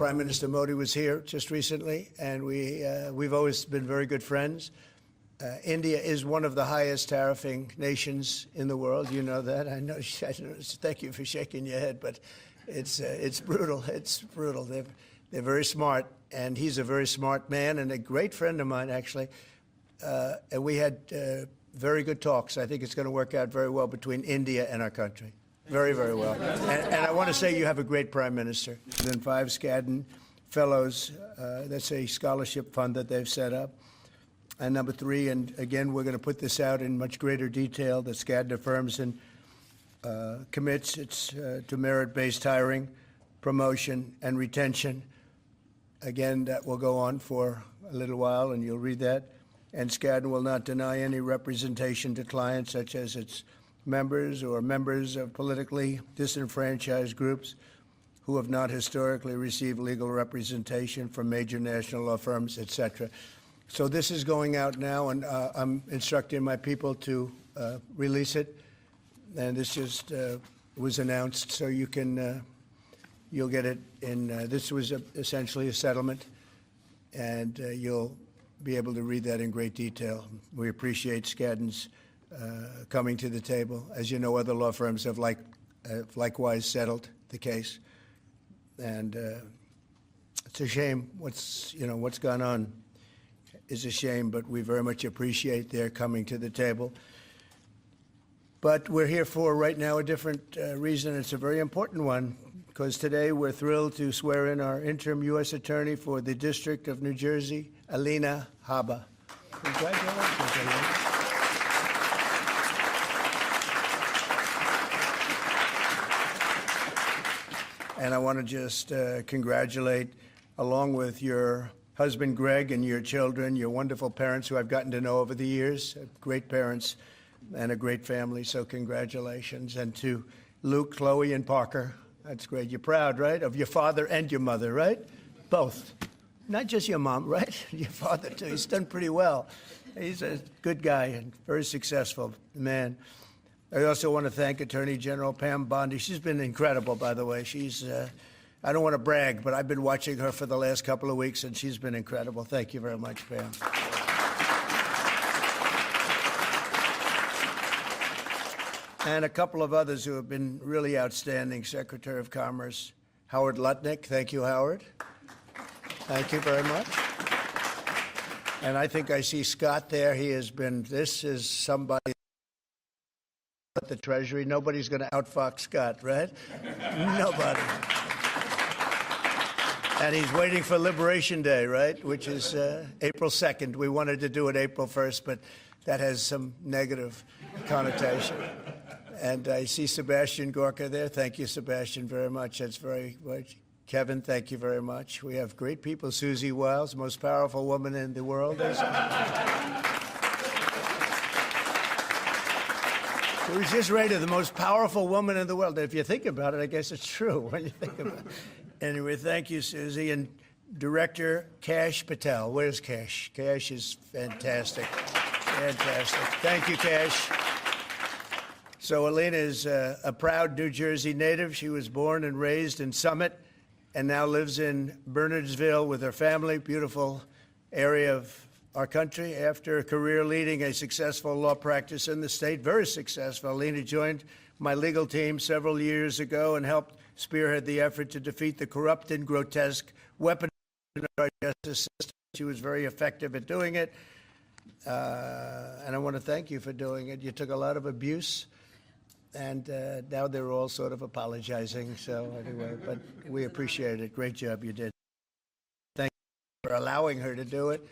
Prime Minister Modi was here just recently, and we've always been very good friends. India is one of the highest tariffing nations in the world. You know that. I know. Thank you for shaking your head, but it's brutal. It's brutal. They're very smart, and he's a very smart man and a great friend of mine, actually. And we had very good talks. I think it's going to work out very well between India and our country. Very, very well. And I want to say you have a great prime minister. Then 5 Skadden Fellows, that's a scholarship fund that they've set up. And number 3, and again, we're going to put this out in much greater detail, that Skadden affirms and commits to merit-based hiring, promotion, and retention. Again, that will go on for a little while, and you'll read that. And Skadden will not deny any representation to clients, such as its members or members of politically disenfranchised groups who have not historically received legal representation from major national law firms, etc. So this is going out now, and I'm instructing my people to release it. And this just was announced, so you can you'll get it in. This was essentially a settlement, and you'll be able to read that in great detail. We appreciate Skadden's coming to the table. As you know, other law firms have likewise settled the case, and it's a shame. What's gone on is a shame, but we very much appreciate their coming to the table. But we're here for right now a different reason. It's a very important one, because today we're thrilled to swear in our interim U.S. attorney for the District of New Jersey, Alina Habba. Congratulations, Alina. And I want to just congratulate, along with your husband, Greg, and your children, your wonderful parents who I've gotten to know over the years, great parents and a great family, so congratulations. And to Luke, Chloe, and Parker, that's great. You're proud, right, of your father and your mother, right? Both. Not just your mom, right? Your father, too. He's done pretty well. He's a good guy and very successful man. I also want to thank Attorney General Pam Bondi. She's been incredible, by the way. She's, I don't want to brag, but I've been watching her for the last couple of weeks, and she's been incredible. Thank you very much, Pam. And a couple of others who have been really outstanding. Secretary of Commerce Howard Lutnick. Thank you, Howard. Thank you very much. And I think I see Scott there. He has been, this is somebody at the Treasury. Nobody's going to outfox Scott, right? Nobody. And he's waiting for Liberation Day, right? Which is April 2nd. We wanted to do it April 1st, but that has some negative connotation. And I see Sebastian Gorka there. Thank you, Sebastian, very much. That's very much. Kevin, thank you very much. We have great people. Susie Wiles, most powerful woman in the world. She was just rated the most powerful woman in the world. If you think about it, I guess it's true when you think about it. Anyway, thank you, Susie. And Director Kash Patel. Where's Kash? Kash is fantastic. Fantastic. Thank you, Kash. So Alina is a proud New Jersey native. She was born and raised in Summit and now lives in Bernardsville with her family, beautiful area of our country. After a career leading a successful law practice in the state, very successful, Alina joined my legal team several years ago and helped spearhead the effort to defeat the corrupt and grotesque weaponization of our justice system. She was very effective at doing it, and I want to thank you for doing it. You took a lot of abuse, and now they're all sort of apologizing. So anyway, but we appreciate it. Great job you did. Thank you for allowing her to do it,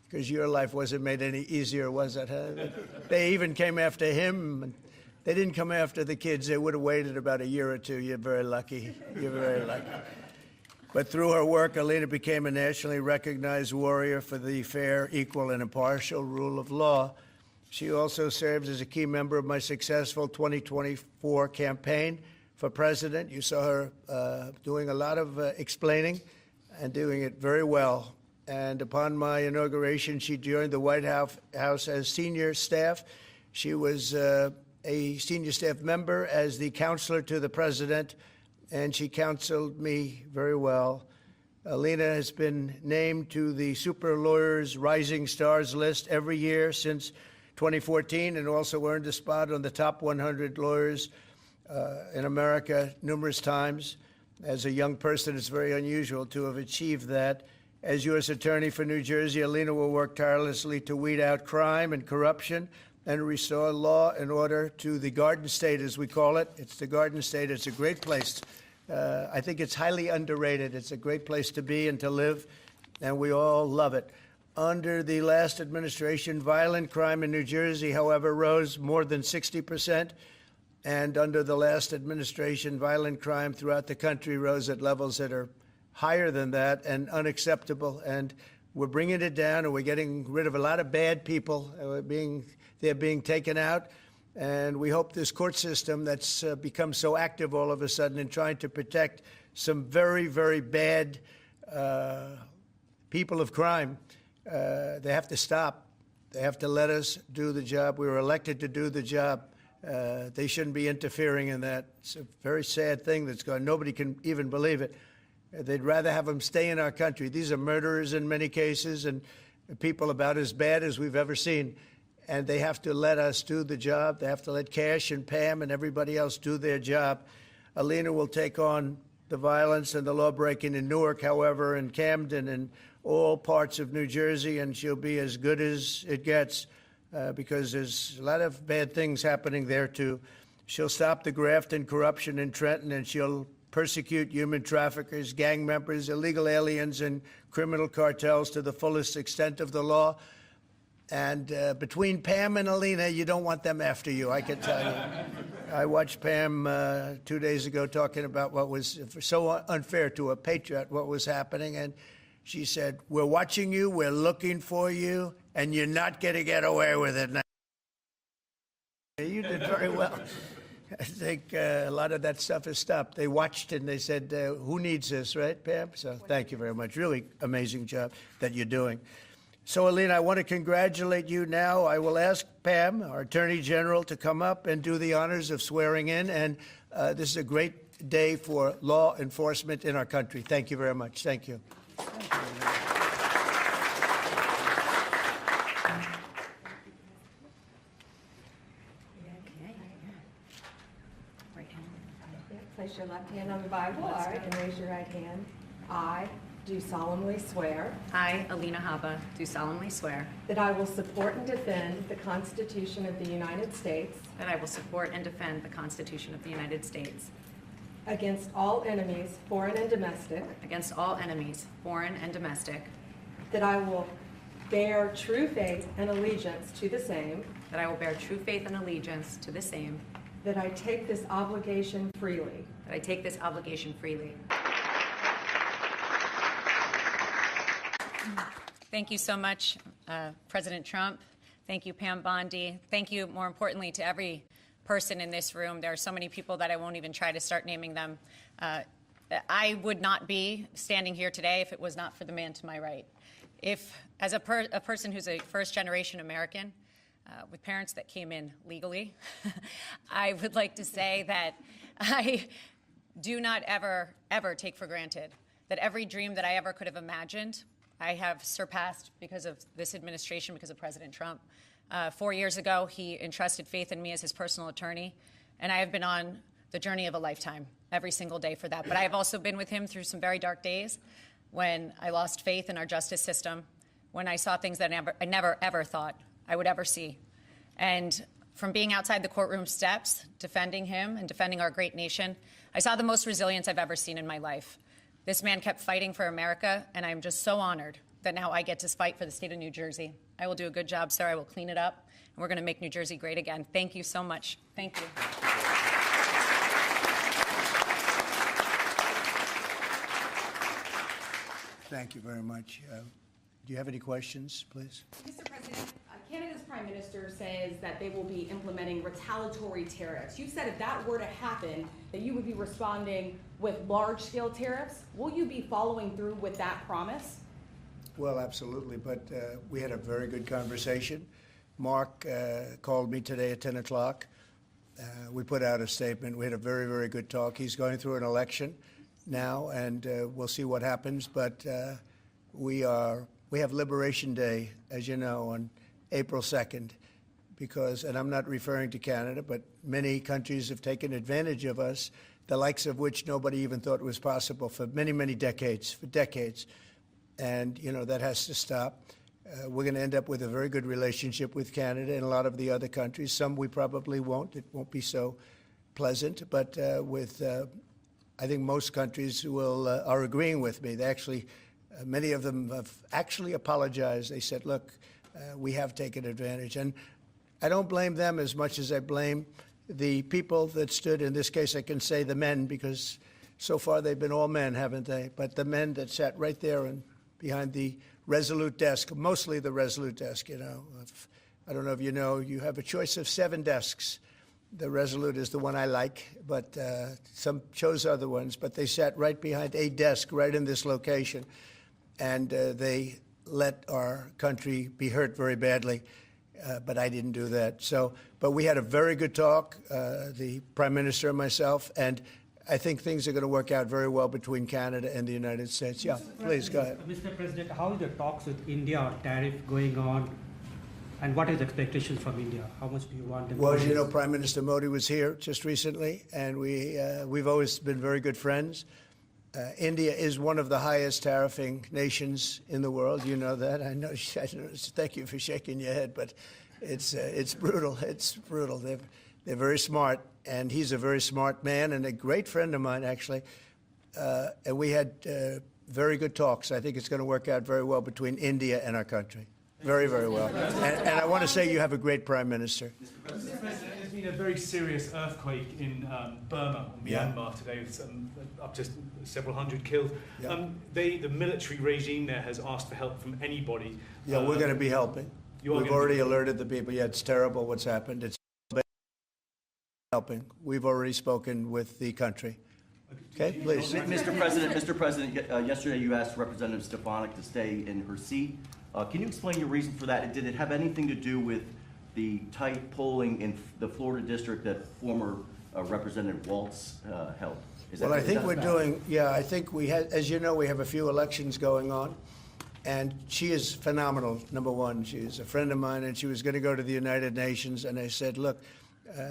because your life wasn't made any easier, was it? Huh? They even came after him. They didn't come after the kids. They would have waited about a year or two. You're very lucky. You're very lucky. But through her work, Alina became a nationally recognized warrior for the fair, equal, and impartial rule of law. She also serves as a key member of my successful 2024 campaign for president. You saw her doing a lot of explaining and doing it very well. And upon my inauguration, she joined the White House as senior staff. She was a senior staff member as the counselor to the president, and she counseled me very well Alina has been named to the Super Lawyers Rising Stars list every year since 2014 and also earned a spot on the top 100 lawyers in America numerous times. As a young person, it's very unusual to have achieved that. As U.S. Attorney for New Jersey, Alina will work tirelessly to weed out crime and corruption and restore law and order to the Garden State, as we call it. It's the Garden State. It's a great place. I think it's highly underrated. It's a great place to be and to live, and we all love it. Under the last administration, violent crime in New Jersey, however, rose more than 60%. And under the last administration, violent crime throughout the country rose at levels that are higher than that and unacceptable. And we're bringing it down, and we're getting rid of a lot of bad people. They're being taken out. And we hope this court system that's become so active all of a sudden in trying to protect some very, very bad people of crime, they have to stop. They have to let us do the job. We were elected to do the job. They shouldn't be interfering in that. It's a very sad thing that's going on. Nobody can even believe it. They'd rather have them stay in our country. These are murderers in many cases and people about as bad as we've ever seen. And they have to let us do the job. They have to let Cash and Pam and everybody else do their job. Alina will take on the violence and the law-breaking in Newark, however, and Camden and all parts of New Jersey, and she'll be as good as it gets because there's a lot of bad things happening there, too. She'll stop the graft and corruption in Trenton, and she'll persecute human traffickers, gang members, illegal aliens, and criminal cartels to the fullest extent of the law. And between Pam and Alina, you don't want them after you, I can tell you. I watched Pam 2 days ago talking about what was so unfair to a patriot, what was happening. And she said, we're watching you, we're looking for you, and you're not going to get away with it now. You did very well. I think a lot of that stuff has stopped. They watched and they said, who needs this, right, Pam? So thank you very much. Really amazing job that you're doing. So, Alina, I want to congratulate you now. I will ask Pam, our Attorney General, to come up and do the honors of swearing in. And this is a great day for law enforcement in our country. Thank you very much. Thank you. Place your left hand on the Bible, all right, and raise your right hand. I do solemnly swear I, Alina Habba, do solemnly swear that I will support and defend the Constitution of the United States that I will support and defend the Constitution of the United States against all enemies, foreign and domestic, against all enemies, foreign and domestic, that I will bear true faith and allegiance to the same, that I will bear true faith and allegiance to the same, that I take this obligation freely. that I take this obligation freely. Thank you so much, President Trump. Thank you, Pam Bondi. Thank you, more importantly, to every person in this room. There are so many people that I won't even try to start naming them. I would not be standing here today if it was not for the man to my right. If, as a person who's a first-generation American with parents that came in legally, I would like to say that I do not ever take for granted that every dream that I ever could have imagined I have surpassed because of this administration, because of President Trump. 4 years ago, he entrusted faith in me as his personal attorney, and I have been on the journey of a lifetime every single day for that. But I have also been with him through some very dark days when I lost faith in our justice system, when I saw things that I never, ever thought I would ever see. And from being outside the courtroom steps, defending him and defending our great nation, I saw the most resilience I've ever seen in my life. This man kept fighting for America, and I'm just so honored that now I get to fight for the state of New Jersey. I will do a good job, sir. I will clean it up, and we're going to make New Jersey great again. Thank you so much. Thank you. Thank you very much. Do you have any questions, please? Mr. President, Canada's Prime Minister says that they will be implementing retaliatory tariffs. You said if that were to happen, that you would be responding with large-scale tariffs. Will you be following through with that promise? Well, absolutely, but we had a very good conversation. Mark called me today at 10 o'clock. We put out a statement. We had a very, very good talk. He's going through an election, now, and we'll see what happens. But we have Liberation Day, as you know, on April 2nd, because, and I'm not referring to Canada, but many countries have taken advantage of us, the likes of which nobody even thought was possible for many, many decades, And, that has to stop. We're going to end up with a very good relationship with Canada and a lot of the other countries. Some we probably won't. It won't be so pleasant. But I think most countries are agreeing with me. They actually, many of them have actually apologized. They said, look, we have taken advantage. And I don't blame them as much as I blame the people that stood. In this case, I can say the men, because so far they've been all men, haven't they? But the men that sat right there and behind the Resolute desk, mostly the Resolute desk, I don't know if you know, you have a choice of 7 desks. The Resolute is the one I like, but some chose other ones. But they sat right behind a desk right in this location, and they let our country be hurt very badly. But I didn't do that. But we had a very good talk, the Prime Minister and myself, and I think things are going to work out very well between Canada and the United States. Yeah, please, go ahead. Mr. President, how is the talks with India on tariff going on, and what is the expectation from India? How much do you want them to Well, as you know, Prime Minister Modi was here just recently, and we've always been very good friends. India is one of the highest tariffing nations in the world. You know that. I know. Thank you for shaking your head, but it's brutal. It's brutal. They're very smart, and he's a very smart man and a great friend of mine, actually. And we had very good talks. I think it's going to work out very well between India and our country. Very, very well. And I want to say you have a great Prime Minister. Mr. President, there's been a very serious earthquake in Burma, or Myanmar today, with up to several hundred killed. Yeah. The military regime there has asked for help from anybody. Yeah, we're going to be helping. We've already alerted the people. Yeah, it's terrible what's happened. It's helping. We've already spoken with the country. Okay, please. Mr. President, yesterday you asked Representative Stefanik to stay in her seat. Can you explain your reason for that? Did it have anything to do with the tight polling in the Florida district that former Representative Waltz held? Well, I think we're doing, I think we had, as you know, we have a few elections going on, and she is phenomenal, number one. She's a friend of mine, and she was going to go to the United Nations, and I said, look,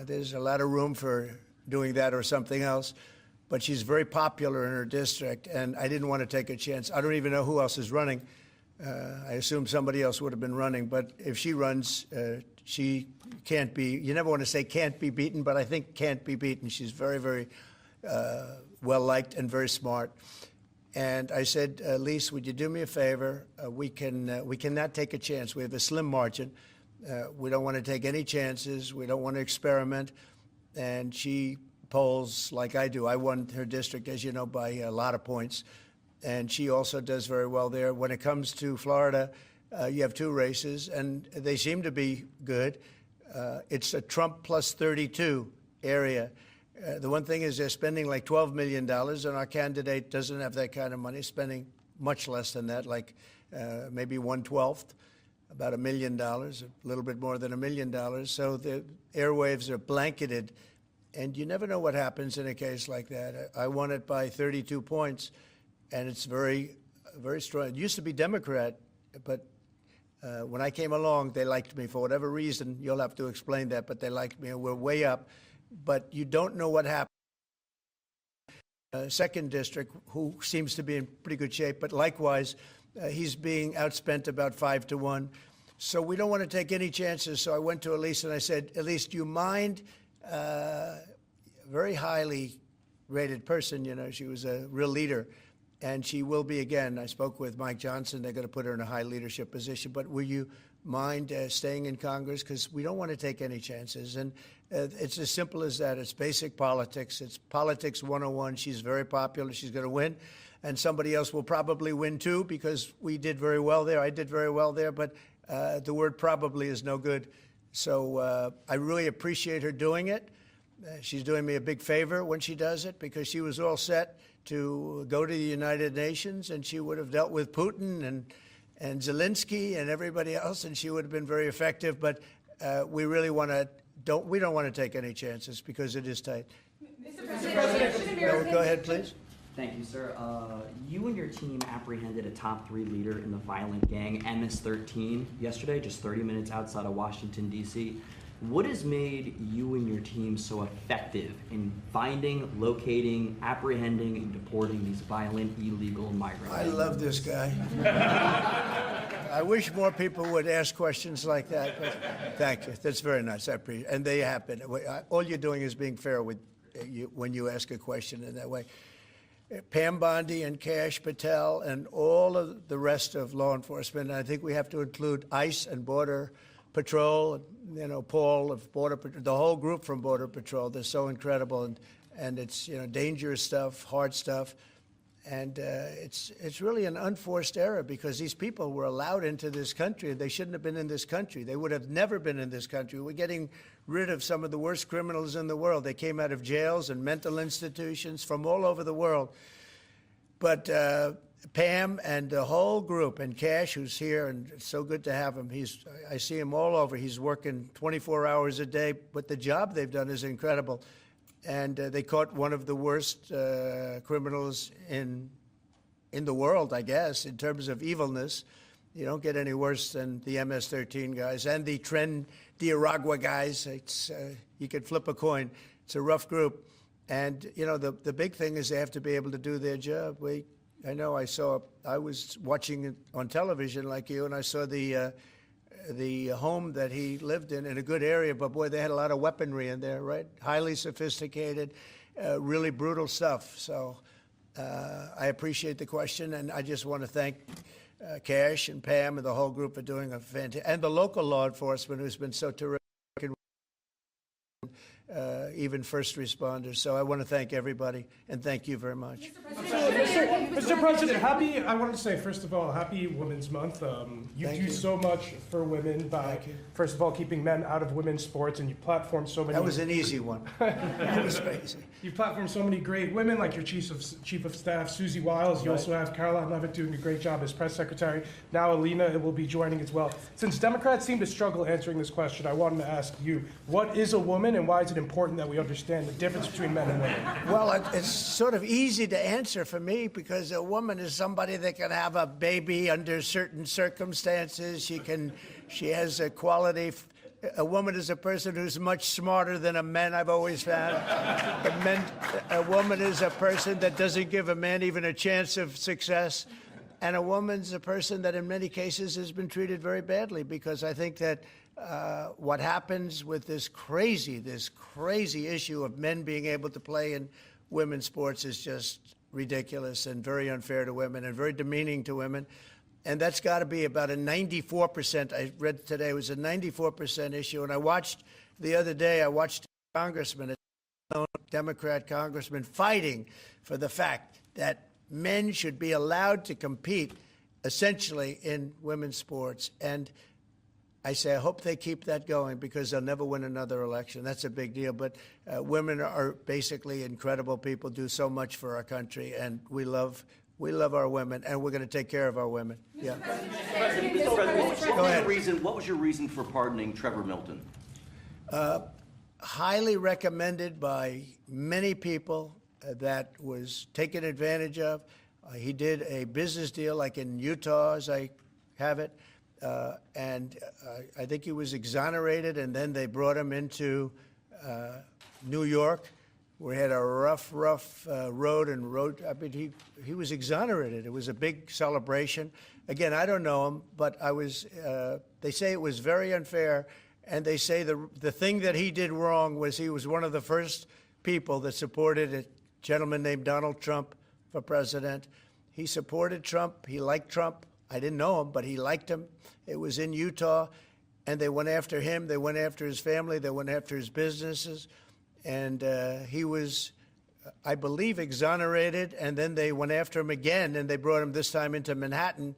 there's a lot of room for doing that or something else, but she's very popular in her district, and I didn't want to take a chance. I don't even know who else is running. I assume somebody else would have been running, but if she runs, she can't be, you never want to say can't be beaten, but I think can't be beaten. She's very, very well-liked and very smart. And I said, Lise, would you do me a favor? We cannot take a chance. We have a slim margin. We don't want to take any chances. We don't want to experiment. And she polls like I do. I won her district, as you know, by a lot of points. And she also does very well there. When it comes to Florida, you have 2 races, and they seem to be good. It's a Trump plus 32 area. The one thing is they're spending like $12 million, and our candidate doesn't have that kind of money, spending much less than that, like maybe 1/12, about $1 million, a little bit more than $1 million. So the airwaves are blanketed, and you never know what happens in a case like that. I won it by 32 points. And it's very, very strong. It used to be Democrat, but when I came along, they liked me for whatever reason. You'll have to explain that, but they liked me, and we're way up. But you don't know what happened. Second district, who seems to be in pretty good shape, but likewise, he's being outspent about 5-1. So we don't want to take any chances. So I went to Elise and I said, Elise, do you mind? Very highly rated person, she was a real leader. And she will be again. I spoke with Mike Johnson. They're going to put her in a high leadership position. But will you mind staying in Congress? Because we don't want to take any chances. And it's as simple as that. It's basic politics. It's politics 101. She's very popular. She's going to win. And somebody else will probably win, too, because we did very well there. I did very well there. But the word probably is no good. So I really appreciate her doing it. She's doing me a big favor when she does it, because she was all set to go to the United Nations, and she would have dealt with Putin and Zelensky and everybody else, and she would have been very effective. But we really don't want to take any chances because it is tight. Mr. President, No, go ahead, please. Thank you, sir. You and your team apprehended a top 3 leader in the violent gang MS-13 yesterday, just 30 minutes outside of Washington, D.C. What has made you and your team so effective in finding, locating, apprehending, and deporting these violent, illegal migrants? I love this guy. I wish more people would ask questions like that. But thank you. That's very nice. I appreciate it. And they have been. All you're doing is being fair with you when you ask a question in that way. Pam Bondi and Kash Patel and all of the rest of law enforcement, and I think we have to include ICE and Border Patrol, you know, Paul of Border Patrol, the whole group from Border Patrol. They're so incredible, and it's, you know, dangerous stuff, hard stuff. And it's really an unforced error because these people were allowed into this country. They shouldn't have been in this country. They would have never been in this country. We're getting rid of some of the worst criminals in the world. They came out of jails and mental institutions from all over the world. But Pam and the whole group, and Kash, who's here, and it's so good to have him. I see him all over. He's working 24 hours a day, but the job they've done is incredible. And they caught one of the worst criminals in the world, I guess, in terms of evilness. You don't get any worse than the MS-13 guys and the Tren de Aragua guys. It's, you could flip a coin. It's a rough group. And, you know, the big thing is they have to be able to do their job. I know I was watching it on television like you, and I saw the home that he lived in a good area, but boy, they had a lot of weaponry in there, right? Highly sophisticated, really brutal stuff. So I appreciate the question, and I just want to thank Kash and Pam and the whole group for doing a fantastic, and the local law enforcement who's been so terrific, even first responders. So I want to thank everybody, and thank you very much. Mr. President, I want to say, first of all, happy Women's Month. You Thank do you. so much for women by, Thank you. first of all, keeping men out of women's sports, and you platform so many. That was an easy one. That was crazy. You platform so many great women, like your Chief of Staff, Susie Wiles. You Right. also have Caroline Levitt doing a great job as Press Secretary. Now Alina will be joining as well. Since Democrats seem to struggle answering this question, I wanted to ask you, what is a woman, and why is it important that we understand the difference between men and women? Well, it's sort of easy to answer for me because a woman is somebody that can have a baby under certain circumstances. She has a quality. A woman is a person who's much smarter than a man, I've always found. A woman is a person that doesn't give a man even a chance of success. And a woman's a person that in many cases has been treated very badly, because I think that what happens with this crazy issue of men being able to play in women's sports is just ridiculous and very unfair to women and very demeaning to women. And that's got to be about a 94%. I read today it was a 94% issue. And I watched the other day, a congressman, a Democrat congressman, fighting for the fact that men should be allowed to compete essentially in women's sports. And I say, I hope they keep that going, because they'll never win another election. That's a big deal. But women are basically incredible people, do so much for our country, and we love our women, and we're going to take care of our women. Yeah. Mr. President, what was your reason for pardoning Trevor Milton? Highly recommended by many people, that was taken advantage of. He did a business deal like in Utah, as I have it, and I think he was exonerated, and then they brought him into New York. We had a rough road. I mean, he was exonerated. It was a big celebration. Again, I don't know him, but they say it was very unfair, and they say the thing that he did wrong was he was one of the first people that supported a gentleman named Donald Trump for president. He supported Trump. He liked Trump. I didn't know him, but he liked him. It was in Utah, and they went after him. They went after his family. They went after his businesses. And he was, I believe, exonerated, and then they went after him again, and they brought him this time into Manhattan,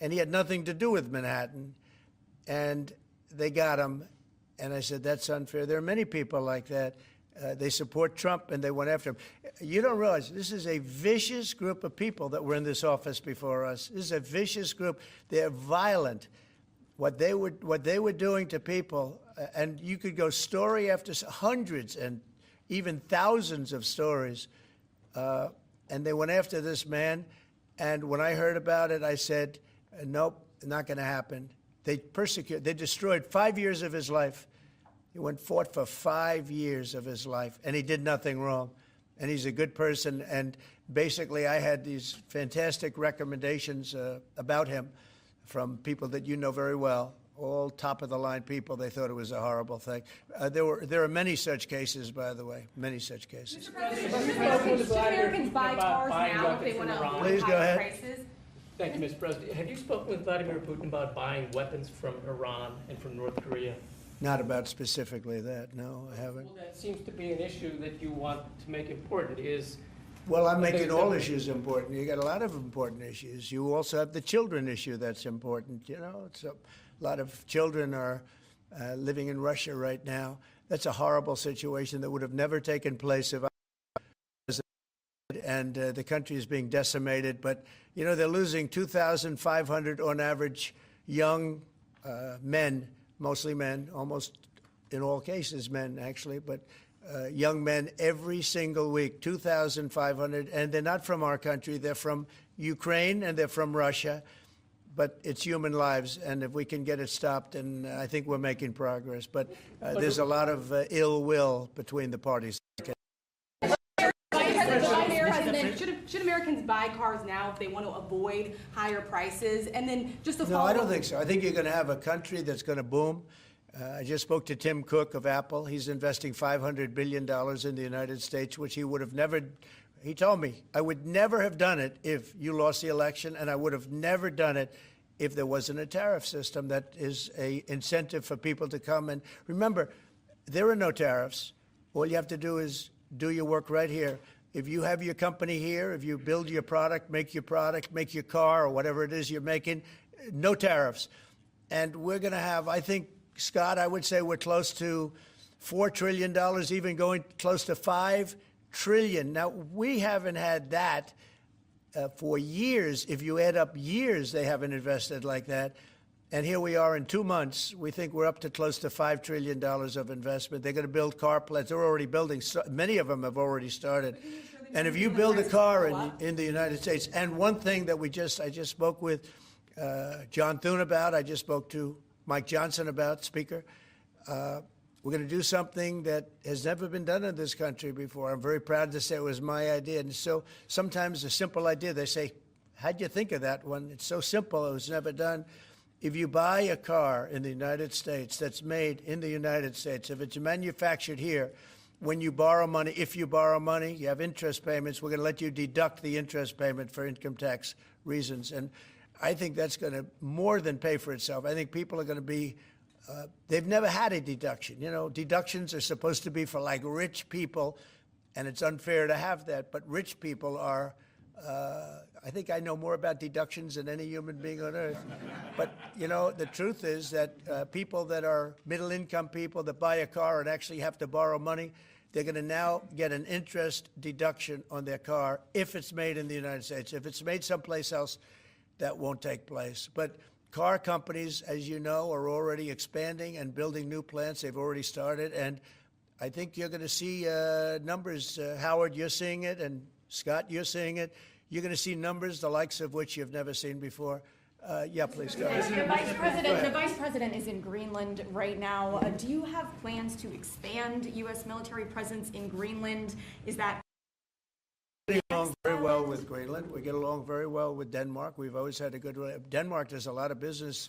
and he had nothing to do with Manhattan, and they got him, and I said, that's unfair. There are many people like that. They support Trump, and they went after him. You don't realize, this is a vicious group of people that were in this office before us. This is a vicious group. They're violent. What they were doing to people, and you could go story after hundreds and even thousands of stories. and they went after this man. And when I heard about it, I said, nope, not going to happen. They destroyed 5 years of his life. He fought for 5 years of his life, and he did nothing wrong. And he's a good person. And basically, I had these fantastic recommendations about him from people that you know very well, all top-of-the-line people. They thought it was a horrible thing. There are many such cases, by the way, many such cases. Should Americans buy cars now if they want to avoid Please go higher ahead. prices? Thank you, Mr. President. Have you spoken with Vladimir Putin about buying weapons from Iran and from North Korea? Not about specifically that, no, I haven't. Well, that seems to be an issue that you want to make important is... Well, I'm making all issues important. You got a lot of important issues. You also have the children issue that's important, you know. So a lot of children are living in Russia right now. That's a horrible situation that would have never taken place if I was and the country is being decimated. But, you know, they're losing 2,500 on average young men, mostly men, almost in all cases men, actually, but young men every single week, 2,500, and they're not from our country. They're from Ukraine and they're from Russia, but it's human lives, and if we can get it stopped, and I think we're making progress. But there's a lot of ill will between the parties. Should Americans buy cars now if they want to avoid higher prices? And then just to No, follow I don't up- think so. I think you're going to have a country that's going to boom. I just spoke to Tim Cook of Apple. He's investing $500 billion in the United States, which he would have never, he told me, I would never have done it if you lost the election, and I would have never done it if there wasn't a tariff system that is a incentive for people to come. And remember, there are no tariffs. All you have to do is do your work right here. If you have your company here, if you build your product, make your car, or whatever it is you're making, no tariffs. And we're going to have, I think, Scott, I would say we're close to $4 trillion, even going close to $5 trillion. Now, we haven't had that for years. If you add up years, they haven't invested like that. And here we are in 2 months. We think we're up to close to $5 trillion of investment. They're going to build car plants. They're already building. Many of them have already started. And if you build a car in the United States, and one thing that I just spoke with John Thune about, I just spoke to Mike Johnson about, Speaker, we're going to do something that has never been done in this country before. I'm very proud to say it was my idea. And so sometimes a simple idea, they say, how'd you think of that one? It's so simple, it was never done. If you buy a car in the United States that's made in the United States, if it's manufactured here, when you borrow money, if you borrow money, you have interest payments, we're going to let you deduct the interest payment for income tax reasons. And I think that's going to more than pay for itself. I think people are going to be, they've never had a deduction. You know, deductions are supposed to be for like rich people, and it's unfair to have that. But rich people are, I think I know more about deductions than any human being on earth. But, you know, the truth is that people that are middle-income people that buy a car and actually have to borrow money, they're going to now get an interest deduction on their car if it's made in the United States. If it's made someplace else, that won't take place. But car companies, as you know, are already expanding and building new plants. They've already started. And I think you're going to see numbers. Howard, you're seeing it. And Scott, you're seeing it. You're going to see numbers the likes of which you've never seen before. Yeah, please go ahead. The vice president is in Greenland right now. Do you have plans to expand U.S. military presence in Greenland? Is that We get along very well with Greenland. We get along very well with Denmark. We've always had a good relationship. Denmark does a lot of business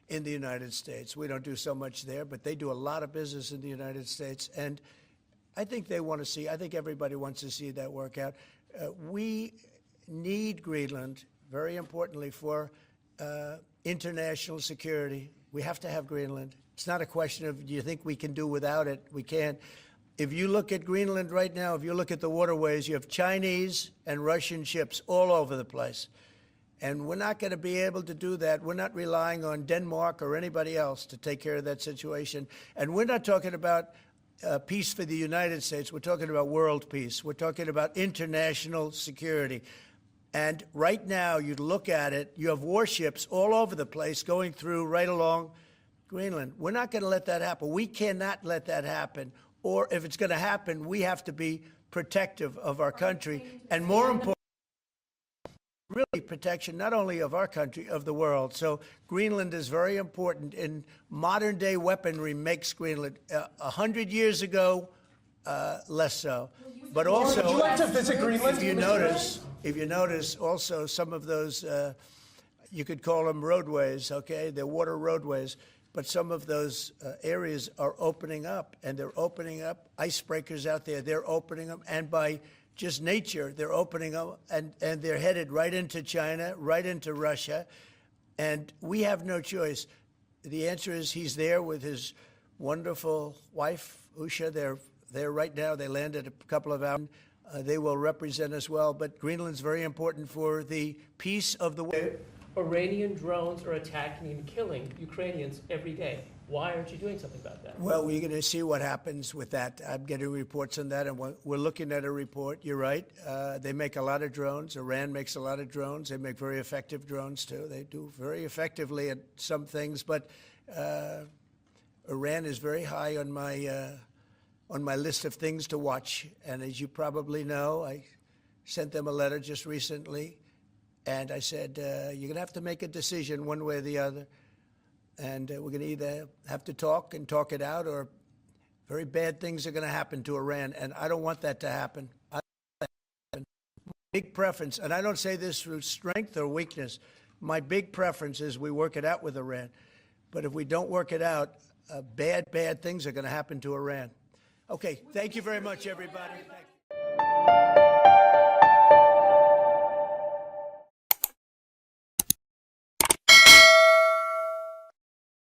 in the United States. We don't do so much there, but they do a lot of business in the United States. And I think they want to see, I think everybody wants to see that work out. We need Greenland, very importantly, for international security. We have to have Greenland. It's not a question of, do you think we can do without it? We can't. If you look at Greenland right now, if you look at the waterways, you have Chinese and Russian ships all over the place. And we're not going to be able to do that. We're not relying on Denmark or anybody else to take care of that situation. And we're not talking about peace for the United States. We're talking about world peace. We're talking about international security. And right now, you look at it, you have warships all over the place going through right along Greenland. We're not going to let that happen. We cannot let that happen. Or if it's going to happen, we have to be protective of our country. And more important, really protection not only of our country, of the world. So Greenland is very important. In modern day weaponry makes Greenland. 100 years ago, less so. But also, Would you like to visit Greenland? if you notice, also some of those, you could call them roadways, okay? They're water roadways. But some of those areas are opening up, and they're opening up icebreakers out there. They're opening them, and by just nature, they're opening them, and they're headed right into China, right into Russia, and we have no choice. The answer is he's there with his wonderful wife, Usha. They're right now. They landed a couple of hours. They will represent us well, but Greenland's very important for the peace of the world. Iranian drones are attacking and killing Ukrainians every day. Why aren't you doing something about that? Well, we're going to see what happens with that. I'm getting reports on that, and we're looking at a report. You're right. They make a lot of drones. Iran makes a lot of drones. They make very effective drones, too. They do very effectively at some things, but Iran is very high on my list of things to watch. And as you probably know, I sent them a letter just recently. And I said, you're going to have to make a decision one way or the other. And we're going to either have to talk and talk it out, or very bad things are going to happen to Iran. And I don't want that to happen. I don't want that to happen. My big preference, and I don't say this through strength or weakness, my big preference is we work it out with Iran. But if we don't work it out, bad things are going to happen to Iran. Okay, thank you very much, everybody. Thank you.